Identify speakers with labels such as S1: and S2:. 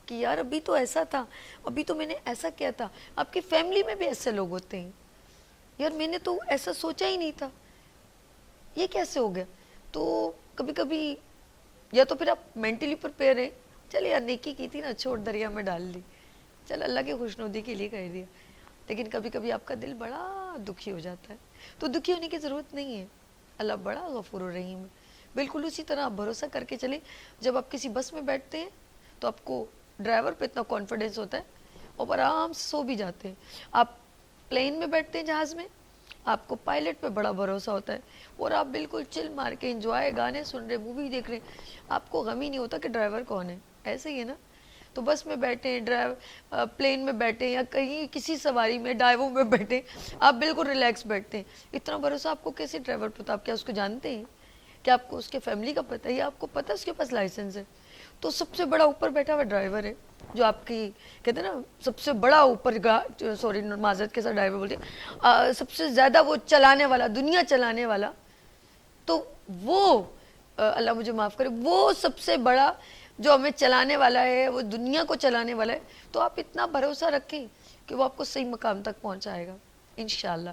S1: کہ یار ابھی تو ایسا تھا, ابھی تو میں نے ایسا کیا تھا. آپ کی فیملی میں بھی ایسے لوگ ہوتے ہیں, یار میں نے تو ایسا سوچا ہی نہیں تھا, یہ کیسے ہو گیا. تو کبھی کبھی یا تو پھر آپ مینٹلی پریپیئر ہیں, چلے یار نیکی کی تھی نا, چھوڑ دریا میں ڈال دی, چل اللہ کی خوشنودی کے لیے کہہ دیا. لیکن کبھی کبھی آپ کا دل بڑا دکھی ہو جاتا ہے, تو دکھی ہونے کی ضرورت نہیں ہے, اللہ بڑا غفور الرحیم ہے. بالکل اسی طرح آپ بھروسہ کر کے چلیں. جب آپ کسی بس میں بیٹھتے ہیں تو آپ کو ڈرائیور پہ اتنا کانفیڈنس ہوتا ہے اور آرام سے سو بھی جاتے ہیں. آپ پلین میں بیٹھتے ہیں, جہاز میں, آپ کو پائلٹ پہ بڑا بھروسہ ہوتا ہے اور آپ بالکل چل مار کے انجوائے, گانے سن رہے, مووی دیکھ رہے, آپ کو غم ہی نہیں ہوتا کہ ڈرائیور کون ہے. ایسے ہی ہے نا. تو بس میں بیٹھے ہیں, پلین میں بیٹھے یا کہیں کسی سواری میں, ڈائیو میں بیٹھے, آپ بالکل ریلیکس بیٹھتے ہیں. اتنا بھروسہ آپ کو کیسے ڈرائیور پہ ہوتا؟ آپ کیا اس کو جانتے ہیں؟ کہ آپ کو اس کے فیملی کا پتہ ہے یا آپ کو پتہ ہے اس کے پاس لائسنس ہے؟ تو سب سے بڑا اوپر بیٹھا ہوا ڈرائیور ہے, جو آپ کی کہتے ہیں نا سب سے بڑا اوپر, سوری معذرت کے ساتھ ڈرائیور بولتے ہیں, سب سے زیادہ وہ چلانے والا, دنیا چلانے والا, تو وہ اللہ مجھے معاف کرے, وہ سب سے بڑا جو ہمیں چلانے والا ہے, وہ دنیا کو چلانے والا ہے. تو آپ اتنا بھروسہ رکھیں کہ وہ آپ کو صحیح مقام تک پہنچائے گا انشاءاللہ.